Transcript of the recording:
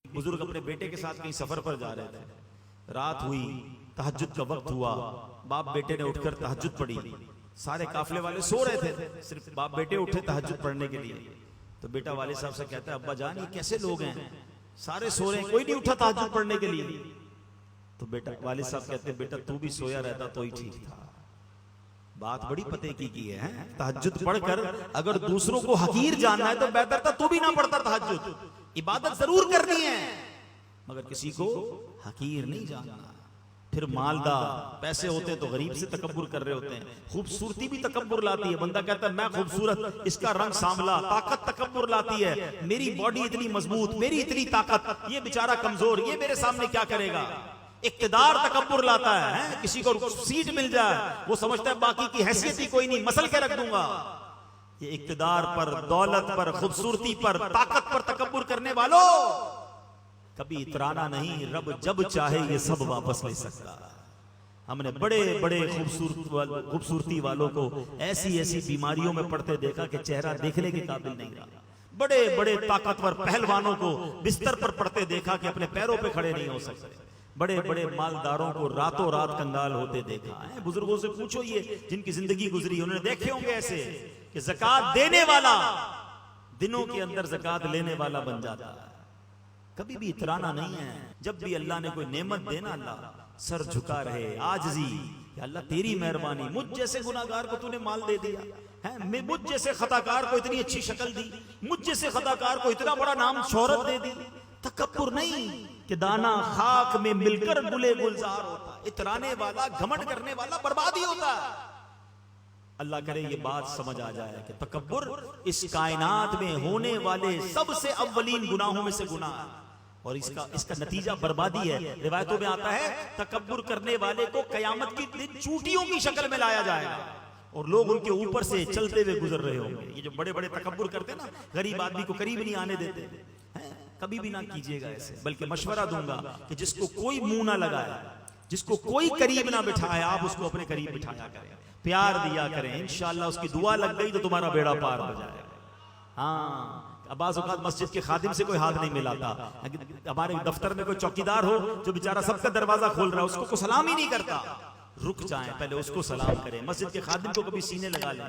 بزرگ اپنے بیٹے کے ساتھ کہیں سفر پر جا رہے تھے، رات ہوئی، تہجد کا وقت ہوا، باپ بیٹے نے اٹھ کر تہجد پڑھی، سارے قافلے والے سو رہے تھے، صرف باپ بیٹے اٹھے تہجد پڑھنے کے لیے۔ تو بیٹا والد صاحب سے کہتا ہے ابا جان یہ کیسے لوگ ہیں، سارے سو رہے ہیں، کوئی نہیں اٹھا تہجد پڑھنے کے لیے۔ تو بیٹا والد صاحب کہتے ہیں بیٹا تو بھی سویا رہتا تو ہی ٹھیک تھا۔ بات بڑی پتے کی ہے، تہجد پڑھ کر اگر دوسروں کو حقیر جاننا ہے تو بہتر تھا تو بھی نہ پڑھتا تہجد۔ عبادت ضرور کرنی ہے مگر کسی کو حقیر نہیں جاننا۔ پھر مالدار پیسے ہوتے تو غریب سے تکبر کر رہے ہوتے ہیں، خوبصورتی بھی تکبر لاتی ہے، بندہ کہتا ہے میں خوبصورت، اس کا رنگ سانولا، طاقت تکبر لاتی ہے، میری باڈی اتنی مضبوط، میری اتنی طاقت، یہ بیچارہ کمزور، یہ میرے سامنے کیا کرے گا۔ اقتدار تکبر لاتا ہے، کسی کو سیٹ مل جائے وہ سمجھتا ہے باقی کی حیثیت ہی کوئی نہیں، مسل کے رکھ دوں گا۔ یہ اقتدار پر، دولت پر، خوبصورتی پر، طاقت پر تکبر کرنے والوں کبھی اترانا نہیں، رب جب چاہے یہ سب واپس لے سکتا۔ ہم نے بڑے بڑے خوبصورتی والوں کو ایسی ایسی بیماریوں میں پڑتے دیکھا کہ چہرہ دیکھنے کے قابل نہیں رہا۔ بڑے بڑے طاقتور پہلوانوں کو بستر پر پڑتے دیکھا کہ اپنے پیروں پہ کھڑے نہیں ہو سکتے۔ بڑے بڑے مالداروں کو راتوں رات کنگال ہوتے دیکھا ہے۔ بزرگوں سے پوچھو یہ جن کی زندگی گزری انہوں نے دیکھے ہوں گے ایسے کہ زکوٰۃ دینے والا دنوں کے اندر زکوٰۃ لینے والا بن جاتا ہے۔ کبھی بھی اترانا نہیں ہے، جب بھی اللہ نے کوئی نعمت دینا اللہ سر جھکا رہے، عاجزی کہ اللہ تیری مہربانی، مجھ جیسے گناہگار کو تو نے مال دے دیا ہے، مجھ جیسے خطاکار کو اتنی اچھی شکل دی، مجھ جیسے خطاکار کو اتنا بڑا نام شہرت دے دی۔ تکبر نہیں کہ دانا خاک میں مل کر گلے گلزار ہوتا، اترانے والا گھمنڈ کرنے والا بربادی ہوتا ہے۔ اللہ کرے یہ بات سمجھ آ جائے کہ تکبر اس کائنات میں ہونے والے سب سے اولین گناہوں میں سے گناہ ہے اور اس کا نتیجہ بربادی ہے۔ روایتوں میں آتا ہے تکبر کرنے والے کو قیامت کی دن چوٹیوں کی شکل میں لایا جائے گا اور لوگ ان کے اوپر سے چلتے ہوئے گزر رہے ہوں گے۔ یہ جو بڑے بڑے تکبر کرتے ہیں نا، غریب آدمی کو قریب نہیں آنے دیتے، کبھی بھی نہ کیجیے گا ایسے، بلکہ مشورہ دوں گا کہ جس کو کوئی منہ نہ لگائے، جس کو کوئی قریب نہ بٹھائے، آپ اس کو اپنے قریب بٹھایا کریں، پیار دیا کریں، انشاءاللہ اس کی دعا لگ گئی تو تمہارا بیڑا پار ہو جائے گا۔ ہاں، بعض اوقات مسجد کے خادم سے کوئی ہاتھ نہیں ملاتا، ہمارے دفتر میں کوئی چوکیدار ہو جو بیچارہ سب کا دروازہ کھول رہا ہے، اس کو سلام ہی نہیں کرتا، رک جائیں، پہلے اس کو سلام کریں، مسجد کے خادم کو کبھی سینے لگا لیں۔